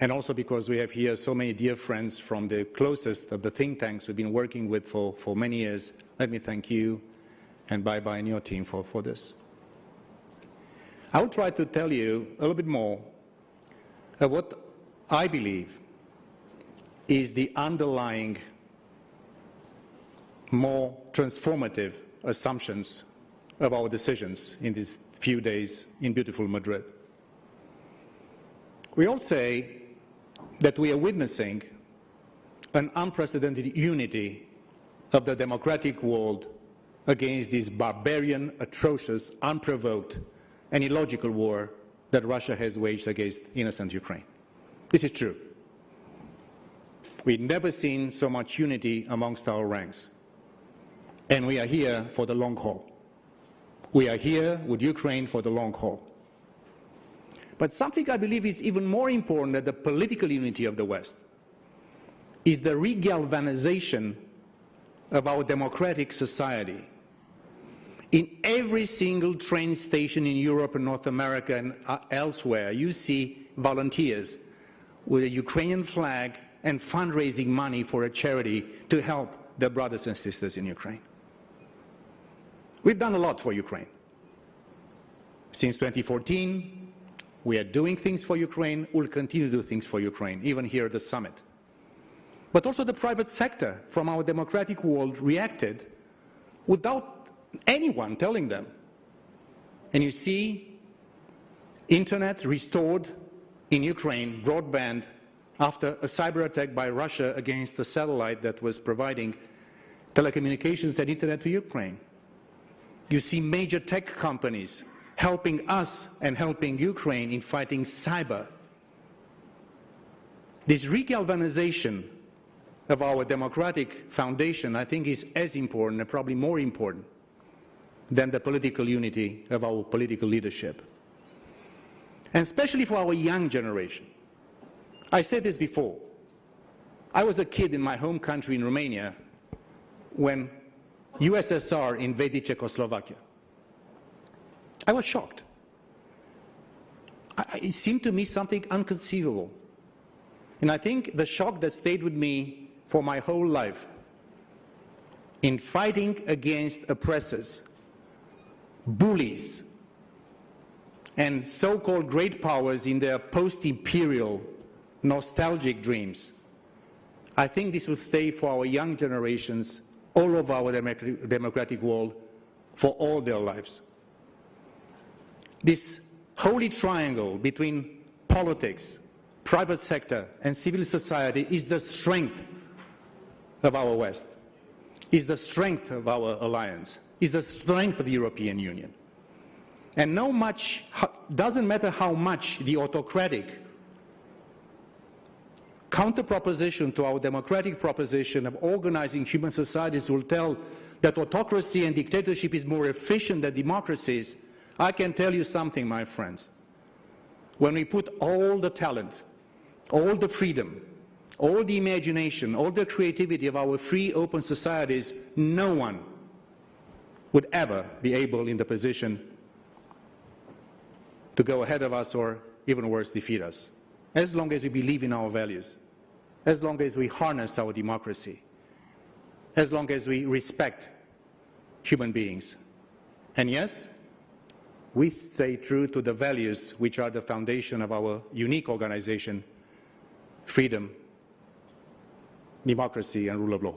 and also because we have here so many dear friends from the closest of the think tanks we've been working with for many years. Let me thank you and bye-bye and your team for this. I will try to tell you a little bit more of what I believe is the underlying, more transformative assumptions of our decisions in these few days in beautiful Madrid. We all say that we are witnessing an unprecedented unity of the democratic world against this barbarian, atrocious, unprovoked, and illogical war that Russia has waged against innocent Ukraine. This is true. We've never seen so much unity amongst our ranks. And we are here for the long haul. We are here with Ukraine for the long haul. But something I believe is even more important than the political unity of the West is the regalvanization of our democratic society. In every single train station in Europe and North America and elsewhere, you see volunteers with a Ukrainian flag and fundraising money for a charity to help their brothers and sisters in Ukraine. We've done a lot for Ukraine. Since 2014, we are doing things for Ukraine. We'll continue to do things for Ukraine, even here at the summit. But also the private sector from our democratic world reacted without anyone telling them. And you see internet restored in Ukraine, broadband, after a cyber attack by Russia against the satellite that was providing telecommunications and internet to Ukraine. You see major tech companies helping us and helping Ukraine in fighting cyber. This regalvanization of our democratic foundation, I think, is as important and probably more important than the political unity of our political leadership. And especially for our young generation. I said this before. I was a kid in my home country in Romania when USSR invaded Czechoslovakia. I was shocked. It seemed to me something inconceivable. And I think the shock that stayed with me for my whole life in fighting against oppressors, bullies, and so-called great powers in their post-imperial nostalgic dreams, I think this will stay for our young generations all over our democratic world for all their lives. This holy triangle between politics, private sector, and civil society is the strength of our West, is the strength of our alliance, is the strength of the European Union. And doesn't matter how much the autocratic counter-proposition to our democratic proposition of organizing human societies will tell that autocracy and dictatorship is more efficient than democracies. I can tell you something, my friends. When we put all the talent, all the freedom, all the imagination, all the creativity of our free, open societies, no one would ever be able in the position to go ahead of us or, even worse, defeat us. As long as we believe in our values, as long as we harness our democracy, as long as we respect human beings. And yes, we stay true to the values which are the foundation of our unique organization: freedom, democracy, and rule of law.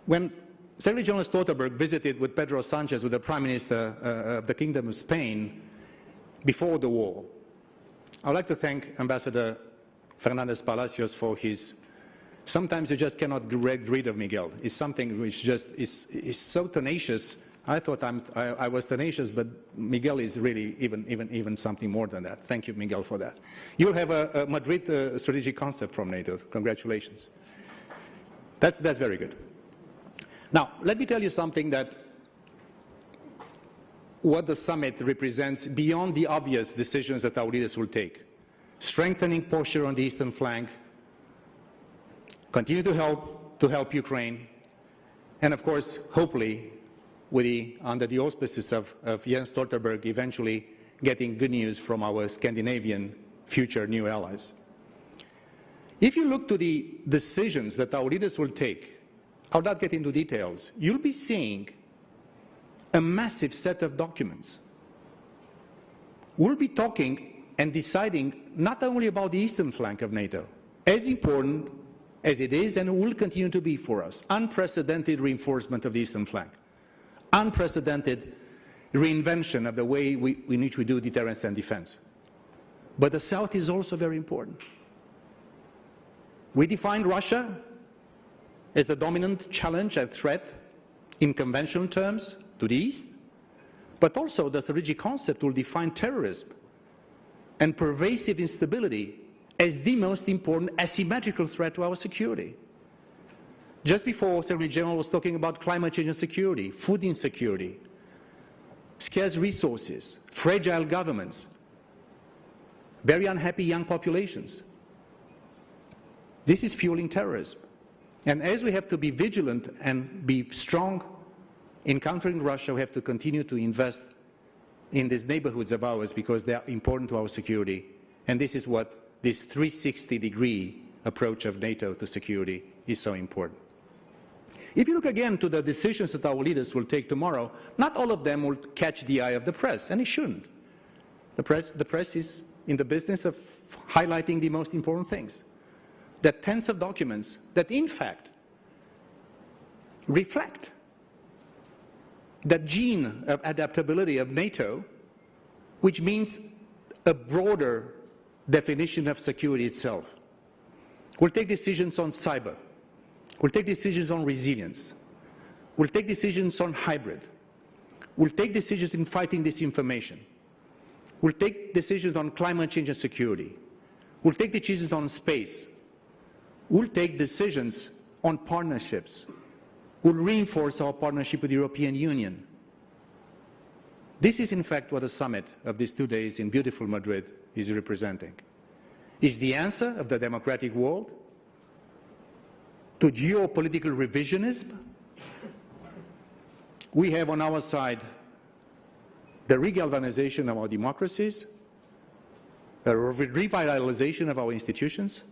When Secretary General Stoltenberg visited with Pedro Sánchez, with the Prime Minister of the Kingdom of Spain, before the war, I would like to thank Ambassador Fernandez Palacios for his, sometimes you just cannot get rid of Miguel. It's something which just is so tenacious. I thought I was tenacious, but Miguel is really even something more than that. Thank you, Miguel, for that. You'll have a Madrid strategic concept from NATO. Congratulations. That's very good. Now, let me tell you something that what the summit represents beyond the obvious decisions that our leaders will take. Strengthening posture on the eastern flank, continue to help Ukraine, and of course, hopefully, under the auspices of Jens Stoltenberg, eventually getting good news from our Scandinavian future new allies. If you look to the decisions that our leaders will take, I'll not get into details, you'll be seeing a massive set of documents. We'll be talking and deciding not only about the eastern flank of NATO, as important as it is and will continue to be for us, unprecedented reinforcement of the eastern flank, unprecedented reinvention of the way in which we do deterrence and defense. But the south is also very important. We defined Russia as the dominant challenge and threat in conventional terms to the east, but also the strategic concept will define terrorism and pervasive instability as the most important asymmetrical threat to our security. Just before, Secretary General was talking about climate change and security, food insecurity, scarce resources, fragile governments, very unhappy young populations. This is fueling terrorism. And as we have to be vigilant and be strong in countering Russia, we have to continue to invest in these neighborhoods of ours because they are important to our security. And this is what this 360-degree approach of NATO to security is so important. If you look again to the decisions that our leaders will take tomorrow, not all of them will catch the eye of the press, and it shouldn't. The press is in the business of highlighting the most important things. There are tens of documents that, in fact, reflect the gene of adaptability of NATO, which means a broader definition of security itself. We'll take decisions on cyber. We'll take decisions on resilience. We'll take decisions on hybrid. We'll take decisions in fighting disinformation. We'll take decisions on climate change and security. We'll take decisions on space. We'll take decisions on partnerships. We'll reinforce our partnership with the European Union. This is, in fact, what the summit of these 2 days in beautiful Madrid is representing. Is the answer of the democratic world to geopolitical revisionism. We have on our side the regalvanization of our democracies, a revitalization of our institutions,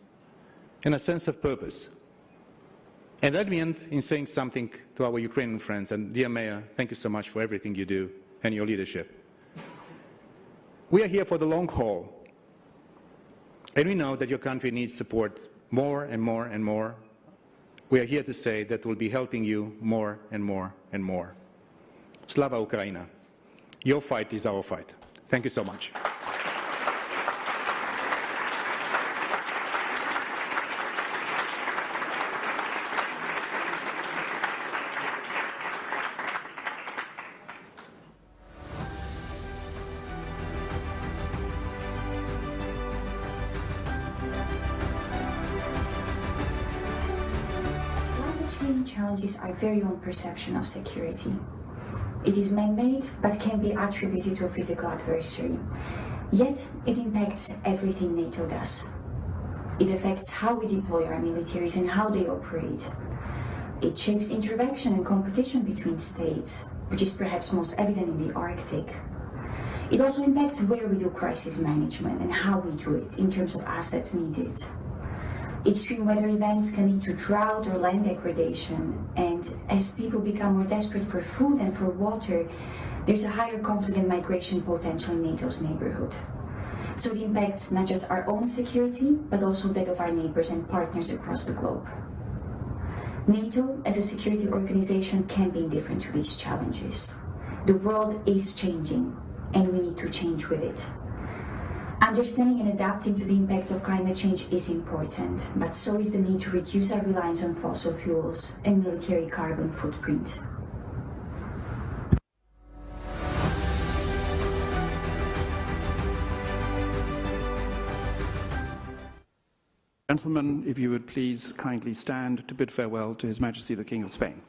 and a sense of purpose. And let me end in saying something to our Ukrainian friends. And dear Mayor, thank you so much for everything you do and your leadership. We are here for the long haul. And we know that your country needs support more and more and more. We are here to say that we'll be helping you more and more and more. Slava Ukraina. Your fight is our fight. Thank you so much. Challenges our very own perception of security. It is man-made, but can be attributed to a physical adversary. Yet, it impacts everything NATO does. It affects how we deploy our militaries and how they operate. It shapes interaction and competition between states, which is perhaps most evident in the Arctic. It also impacts where we do crisis management and how we do it in terms of assets needed. Extreme weather events can lead to drought or land degradation, and as people become more desperate for food and for water, there's a higher conflict and migration potential in NATO's neighborhood. So it impacts not just our own security, but also that of our neighbors and partners across the globe. NATO, as a security organization, can be indifferent to these challenges. The world is changing, and we need to change with it. Understanding and adapting to the impacts of climate change is important, but so is the need to reduce our reliance on fossil fuels and military carbon footprint. Gentlemen, if you would please kindly stand to bid farewell to His Majesty the King of Spain.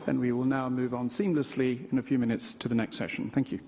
And we will now move on seamlessly in a few minutes to the next session. Thank you.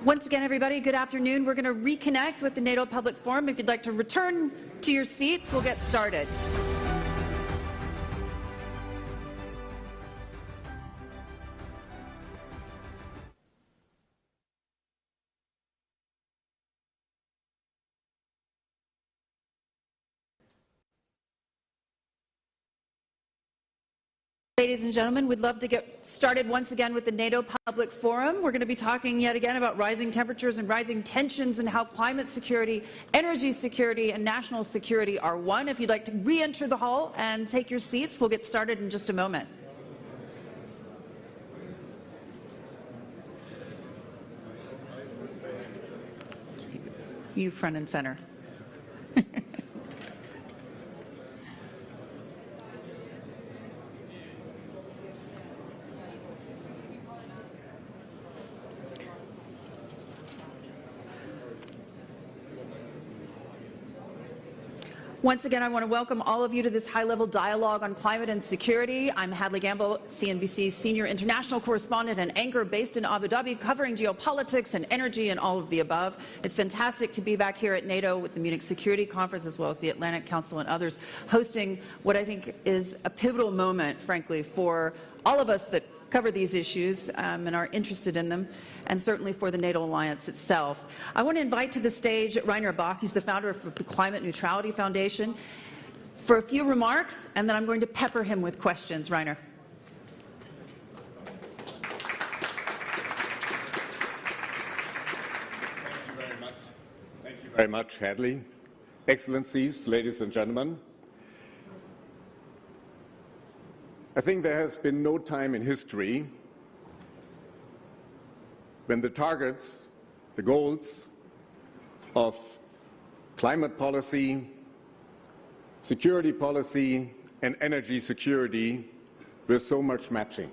Once again, everybody, good afternoon. We're going to reconnect with the NATO Public Forum. If you'd like to return to your seats, we'll get started. Ladies and gentlemen, we'd love to get started once again with the NATO Public Forum. We're going to be talking yet again about rising temperatures and rising tensions and how climate security, energy security, and national security are one. If you'd like to re-enter the hall and take your seats, we'll get started in just a moment. You front and center. Once again, I want to welcome all of you to this high-level dialogue on climate and security. I'm Hadley Gamble, CNBC's senior international correspondent and anchor based in Abu Dhabi, covering geopolitics and energy and all of the above. It's fantastic to be back here at NATO with the Munich Security Conference, as well as the Atlantic Council and others, hosting what I think is a pivotal moment, frankly, for all of us that cover these issues and are interested in them, and certainly for the NATO alliance itself. I want to invite to the stage Rainer Bach. He's the founder of the Climate Neutrality Foundation, for a few remarks, and then I'm going to pepper him with questions. Rainer. Thank you very much. Thank you very much, Hadley. Excellencies, ladies and gentlemen. I think there has been no time in history when the targets, the goals of climate policy, security policy, and energy security were so much matching.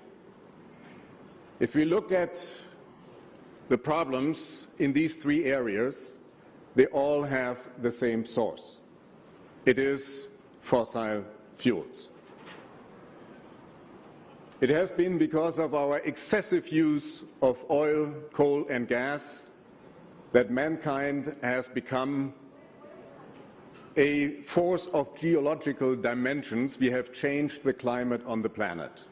If we look at the problems in these three areas, they all have the same source. It is fossil fuels. It has been because of our excessive use of oil, coal, and gas that mankind has become a force of geological dimensions. We have changed the climate on the planet.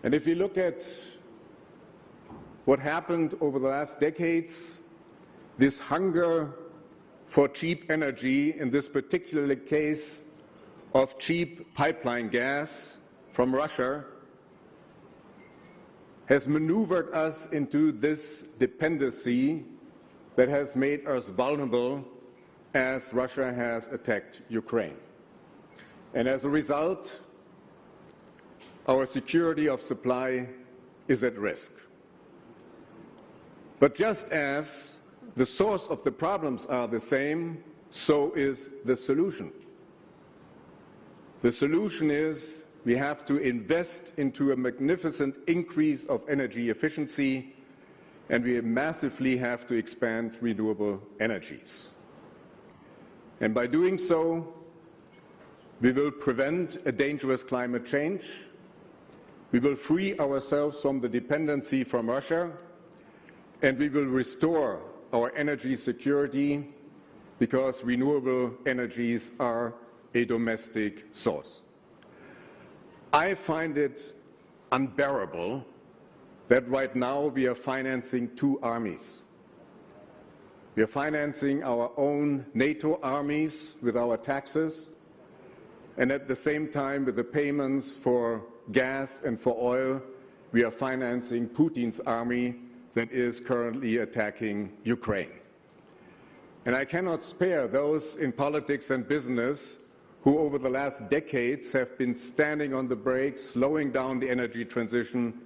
And if you look at what happened over the last decades, this hunger for cheap energy, in this particular case of cheap pipeline gas from Russia, has maneuvered us into this dependency that has made us vulnerable as Russia has attacked Ukraine. And as a result, our security of supply is at risk. But just as the source of the problems are the same, so is the solution. The solution is we have to invest into a magnificent increase of energy efficiency, and we massively have to expand renewable energies. And by doing so, we will prevent a dangerous climate change, we will free ourselves from the dependency from Russia, and we will restore our energy security because renewable energies are a domestic source. I find it unbearable that right now we are financing two armies. We are financing our own NATO armies with our taxes, and at the same time, with the payments for gas and for oil, we are financing Putin's army that is currently attacking Ukraine. And I cannot spare those in politics and business who over the last decades have been standing on the brakes, slowing down the energy transition,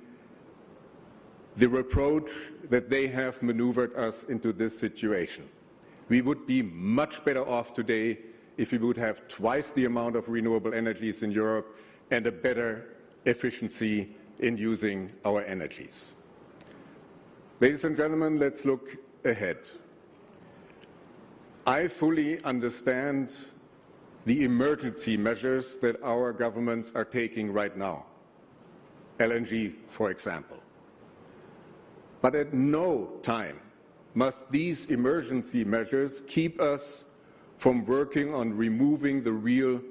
the reproach that they have maneuvered us into this situation. We would be much better off today if we would have twice the amount of renewable energies in Europe and a better efficiency in using our energies. Ladies and gentlemen, let's look ahead. I fully understand the emergency measures that our governments are taking right now, LNG, for example. But at no time must these emergency measures keep us from working on removing the real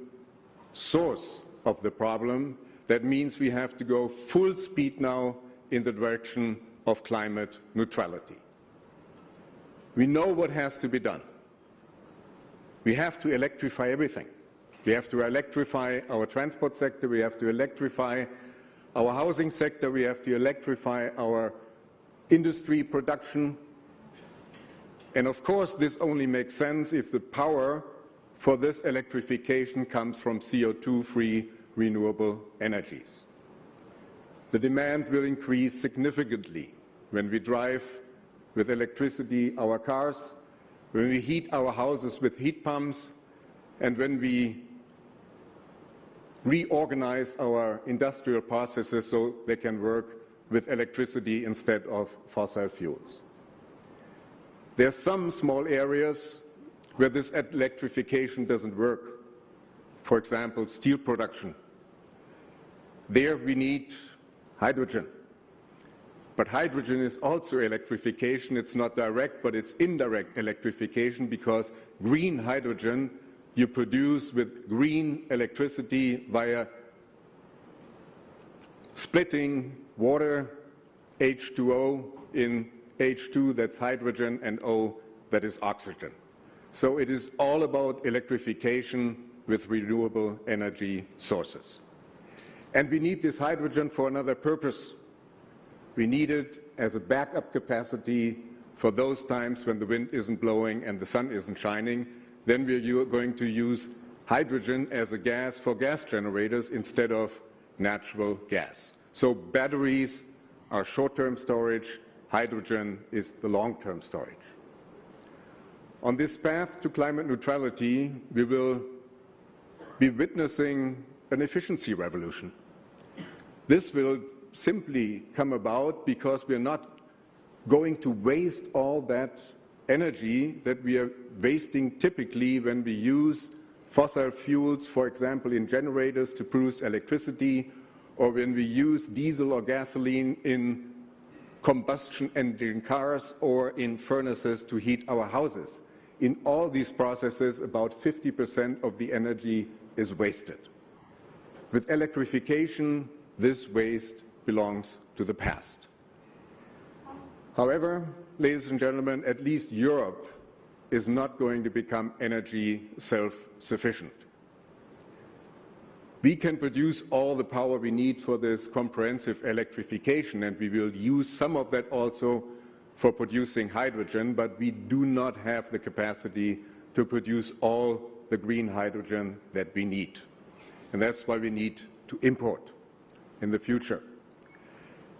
source of the problem. That means we have to go full speed now in the direction of climate neutrality. We know what has to be done. We have to electrify everything. We have to electrify our transport sector, we have to electrify our housing sector, we have to electrify our industry production. And of course, this only makes sense if the power for this electrification comes from CO2-free renewable energies. The demand will increase significantly when we drive with electricity our cars, when we heat our houses with heat pumps, and when we reorganize our industrial processes so they can work with electricity instead of fossil fuels. There are some small areas where this electrification doesn't work. For example, steel production. There we need hydrogen. But hydrogen is also electrification. It's not direct, but it's indirect electrification, because green hydrogen you produce with green electricity via splitting water, H2O, in H2, that's hydrogen, and O, that is oxygen. So it is all about electrification with renewable energy sources. And we need this hydrogen for another purpose. We need it as a backup capacity for those times when the wind isn't blowing and the sun isn't shining. Then we're going to use hydrogen as a gas for gas generators instead of natural gas. So batteries are short-term storage, hydrogen is the long-term storage. On this path to climate neutrality, we will be witnessing an efficiency revolution. This will simply come about because we are not going to waste all that energy that we are wasting typically when we use fossil fuels, for example, in generators to produce electricity, or when we use diesel or gasoline in combustion engine cars or in furnaces to heat our houses. In all these processes, about 50% of the energy is wasted. With electrification, this waste belongs to the past. However, ladies and gentlemen, at least Europe is not going to become energy self-sufficient. We can produce all the power we need for this comprehensive electrification, and we will use some of that also for producing hydrogen, but we do not have the capacity to produce all the green hydrogen that we need. And that's why we need to import in the future.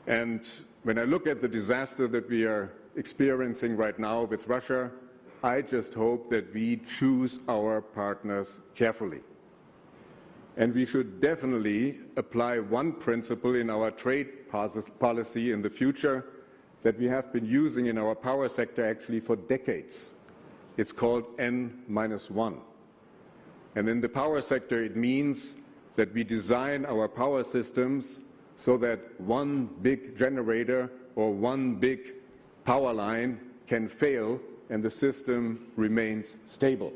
And when I look at the disaster that we are experiencing right now with Russia, I just hope that we choose our partners carefully. And we should definitely apply one principle in our trade policy in the future that we have been using in our power sector actually for decades. It's called N-1. And in the power sector, it means that we design our power systems so that one big generator or one big power line can fail and the system remains stable.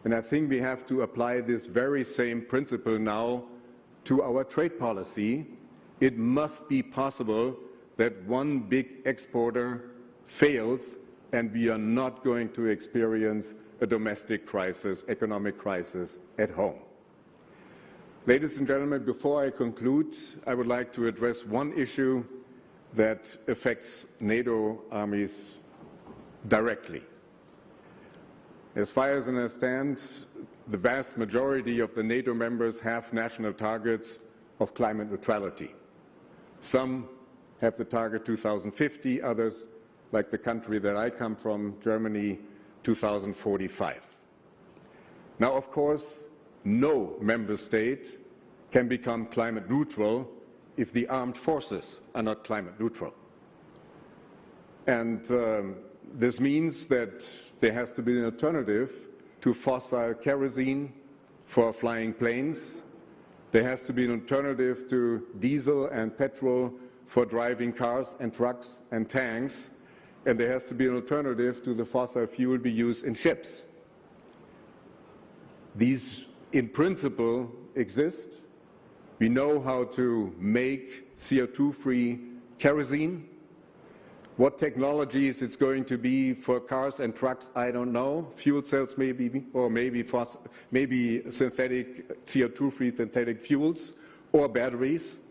And I think we have to apply this very same principle now to our trade policy. It must be possible that one big exporter fails and we are not going to experience a domestic crisis, economic crisis at home. Ladies and gentlemen, before I conclude, I would like to address one issue that affects NATO armies directly. As far as I understand, the vast majority of the NATO members have national targets of climate neutrality. Some have the target 2050, others, like the country that I come from, Germany, 2045. Now, of course, no member state can become climate neutral if the armed forces are not climate neutral. And this means that there has to be an alternative to fossil kerosene for flying planes. There has to be an alternative to diesel and petrol for driving cars and trucks and tanks, and there has to be an alternative to the fossil fuel we use in ships. These, in principle, exist. We know how to make CO2-free kerosene. What technologies it's going to be for cars and trucks, I don't know. Fuel cells maybe, or maybe synthetic, CO2-free synthetic fuels, or batteries.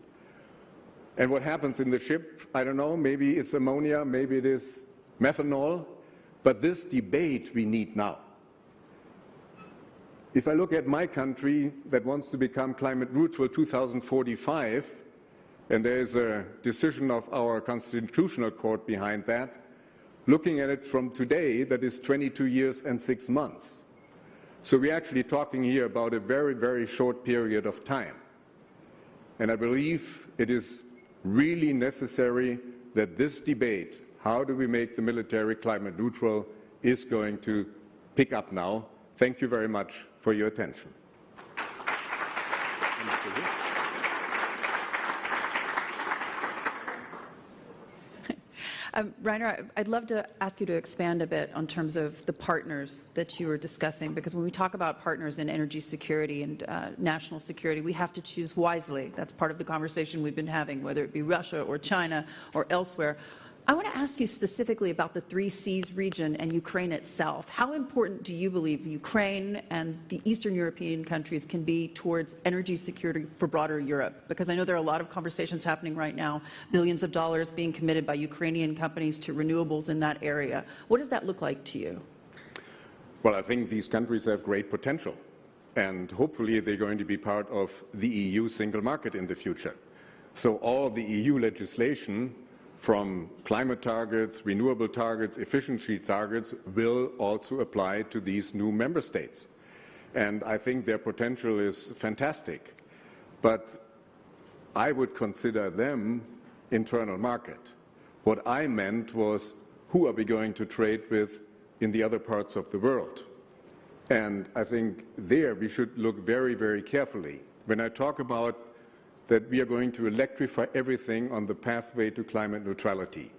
And what happens in the ship, I don't know. Maybe it's ammonia, maybe it is methanol. But this debate we need now. If I look at my country that wants to become climate neutral 2045, and there is a decision of our Constitutional Court behind that, looking at it from today, that is 22 years and 6 months. So we're actually talking here about a very, very short period of time. And I believe it is really necessary that this debate, how do we make the military climate neutral, is going to pick up now. Thank you very much for your attention. Rainer, I'd love to ask you to expand a bit on terms of the partners that you were discussing, because when we talk about partners in energy security and national security, we have to choose wisely. That's part of the conversation we've been having, whether it be Russia or China or elsewhere. I want to ask you specifically about the 3 Seas region and Ukraine itself. How important do you believe Ukraine and the Eastern European countries can be towards energy security for broader Europe? Because I know there are a lot of conversations happening right now, billions of dollars being committed by Ukrainian companies to renewables in that area. What does that look like to you? Well, I think these countries have great potential, and hopefully they're going to be part of the EU single market in the future. So all the EU legislation, from climate targets, renewable targets, efficiency targets, will also apply to these new member states. And I think their potential is fantastic. But I would consider them internal market. What I meant was, who are we going to trade with in the other parts of the world? And I think there we should look very, very carefully. When I talk about that we are going to electrify everything on the pathway to climate neutrality.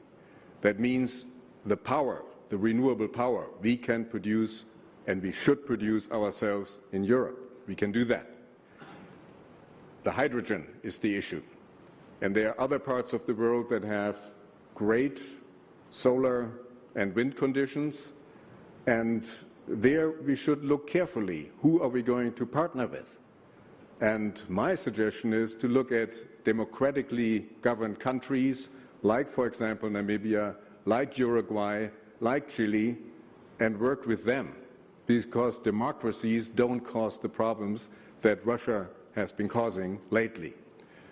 That means the power, the renewable power, we can produce and we should produce ourselves in Europe. We can do that. The hydrogen is the issue. And there are other parts of the world that have great solar and wind conditions, and there we should look carefully. Who are we going to partner with? And my suggestion is to look at democratically governed countries, like, for example, Namibia, like Uruguay, like Chile, and work with them, because democracies don't cause the problems that Russia has been causing lately.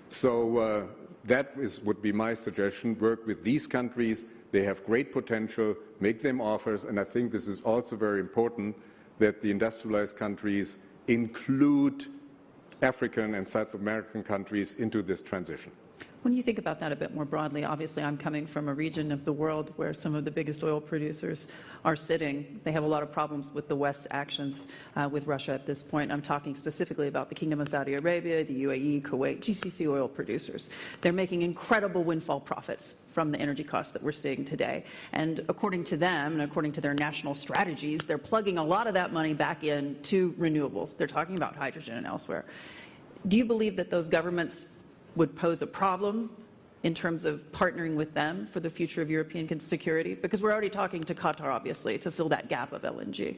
So that would be my suggestion. Work with these countries. They have great potential. Make them offers. And I think this is also very important that the industrialized countries include African and South American countries into this transition. When you think about that a bit more broadly, obviously I'm coming from a region of the world where some of the biggest oil producers are sitting. They have a lot of problems with the West's actions with Russia at this point. I'm talking specifically about the Kingdom of Saudi Arabia, the UAE, Kuwait, GCC oil producers. They're making incredible windfall profits from the energy costs that we're seeing today. And according to them, and according to their national strategies, they're plugging a lot of that money back into renewables. They're talking about hydrogen and elsewhere. Do you believe that those governments would pose a problem in terms of partnering with them for the future of European security? Because we're already talking to Qatar, obviously, to fill that gap of LNG.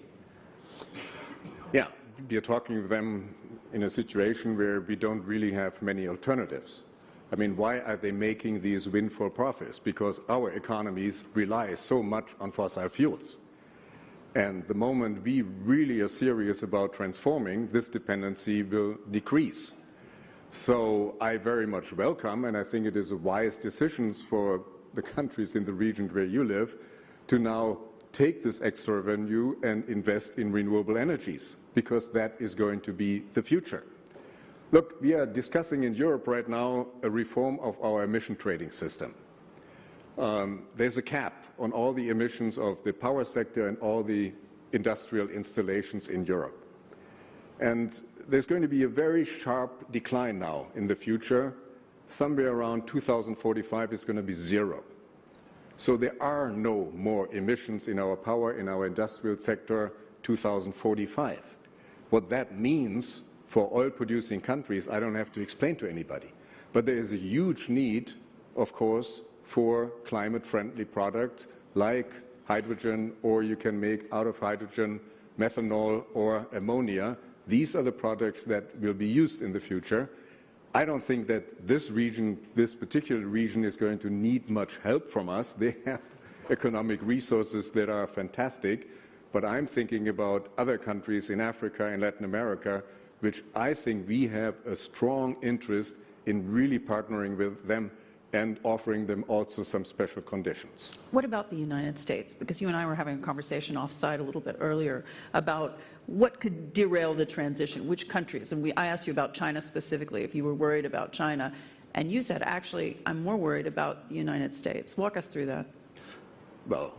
Yeah, we're talking with them in a situation where we don't really have many alternatives. I mean, why are they making these windfall profits? Because our economies rely so much on fossil fuels. And the moment we really are serious about transforming, this dependency will decrease. So I very much welcome, and I think it is a wise decision for the countries in the region where you live, to now take this extra revenue and invest in renewable energies, because that is going to be the future. Look, we are discussing in Europe right now a reform of our emission trading system. There's a cap on all the emissions of the power sector and all the industrial installations in Europe. And there's going to be a very sharp decline now in the future, somewhere around 2045 is going to be zero. So there are no more emissions in our power, in our industrial sector, 2045. What that means for oil-producing countries, I don't have to explain to anybody. But there is a huge need, of course, for climate-friendly products like hydrogen, or you can make out of hydrogen methanol or ammonia. These are the products that will be used in the future. I don't think that this region, this particular region, is going to need much help from us. They have economic resources that are fantastic, but I'm thinking about other countries in Africa and Latin America, which I think we have a strong interest in really partnering with them and offering them also some special conditions. What about the United States? Because you and I were having a conversation offsite a little bit earlier about what could derail the transition, which countries, and I asked you about China specifically, if you were worried about China, and you said, actually, I'm more worried about the United States. Walk us through that. Well,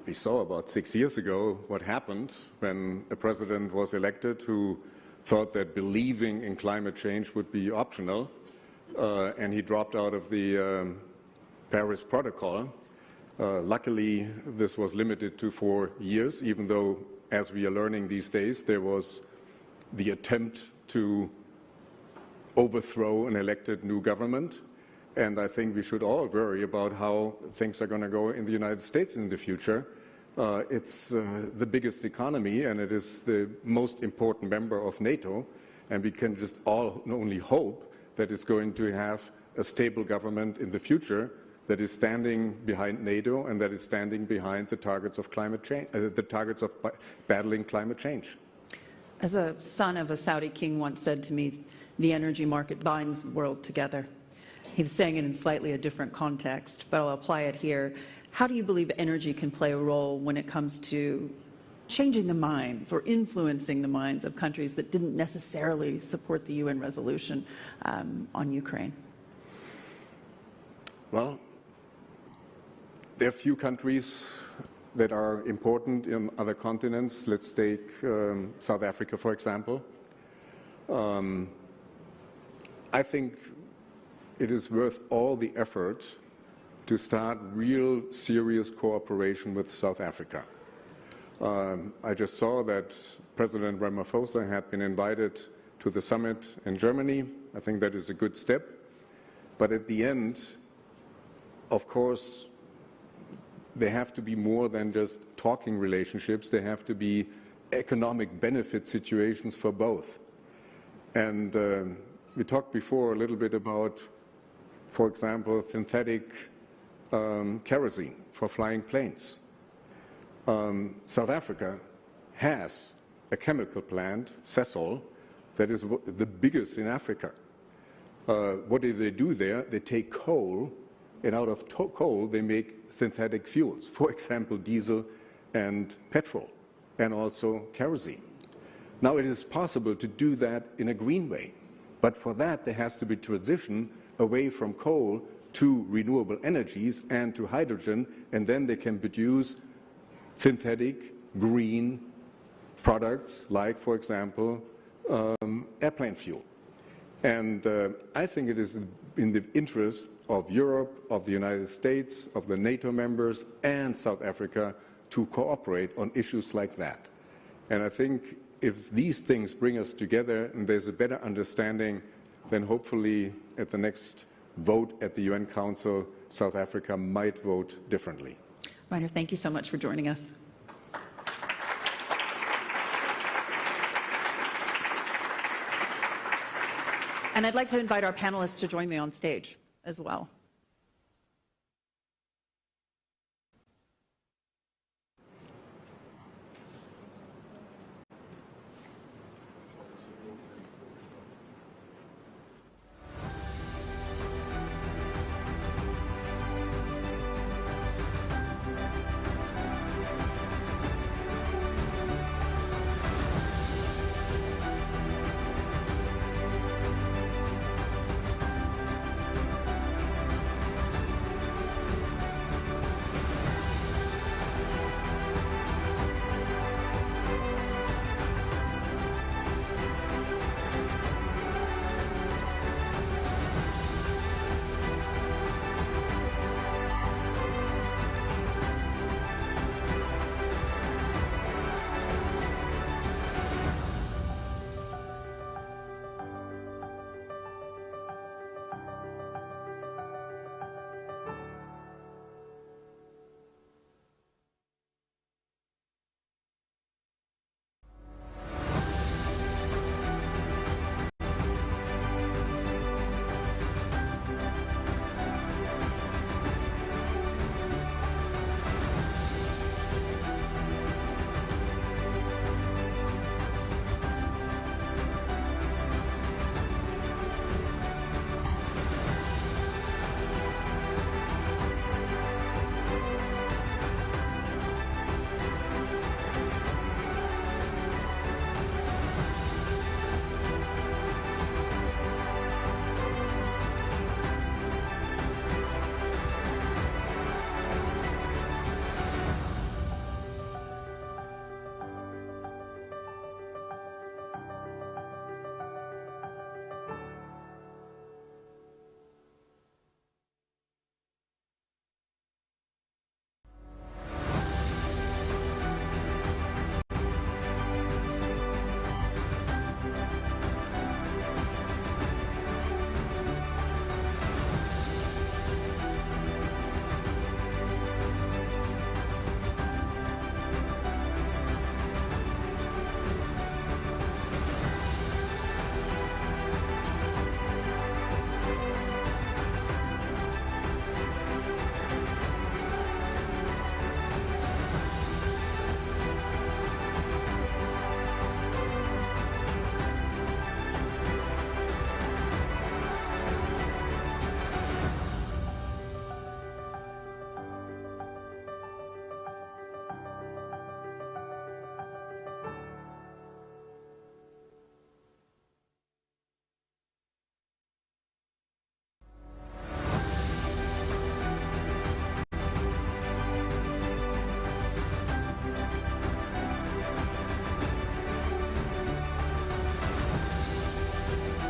we saw about 6 years ago what happened when a president was elected who thought that believing in climate change would be optional, and he dropped out of the Paris Protocol. Luckily, this was limited to 4 years, even though, as we are learning these days, there was the attempt to overthrow an elected new government. And I think we should all worry about how things are going to go in the United States in the future. It's the biggest economy, and it is the most important member of NATO, and we can just all only hope that it's going to have a stable government in the future that is standing behind NATO and that is standing behind the targets of climate change, the targets of battling climate change. As a son of a Saudi king once said to me, the energy market binds the world together. He was saying it in slightly a different context, but I'll apply it here. How do you believe energy can play a role when it comes to changing the minds or influencing the minds of countries that didn't necessarily support the UN resolution on Ukraine? Well, there are few countries that are important in other continents. Let's take South Africa, for example. I think it is worth all the effort to start real serious cooperation with South Africa. I just saw that President Ramaphosa had been invited to the summit in Germany. I think that is a good step. But at the end, of course, there have to be more than just talking relationships. There have to be economic benefit situations for both. And we talked before a little bit about, for example, synthetic kerosene for flying planes. South Africa has a chemical plant, Sasol, that is the biggest in Africa. What do they do there? They take coal, and out of coal they make synthetic fuels, for example, diesel and petrol, and also kerosene. Now, it is possible to do that in a green way, but for that there has to be transition away from coal to renewable energies and to hydrogen, and then they can produce synthetic green products like, for example, airplane fuel. And I think it is in the interest of Europe, of the United States, of the NATO members, and South Africa to cooperate on issues like that. And I think if these things bring us together and there's a better understanding, then hopefully at the next vote at the UN Council, South Africa might vote differently. Rainer, thank you so much for joining us. And I'd like to invite our panelists to join me on stage as well.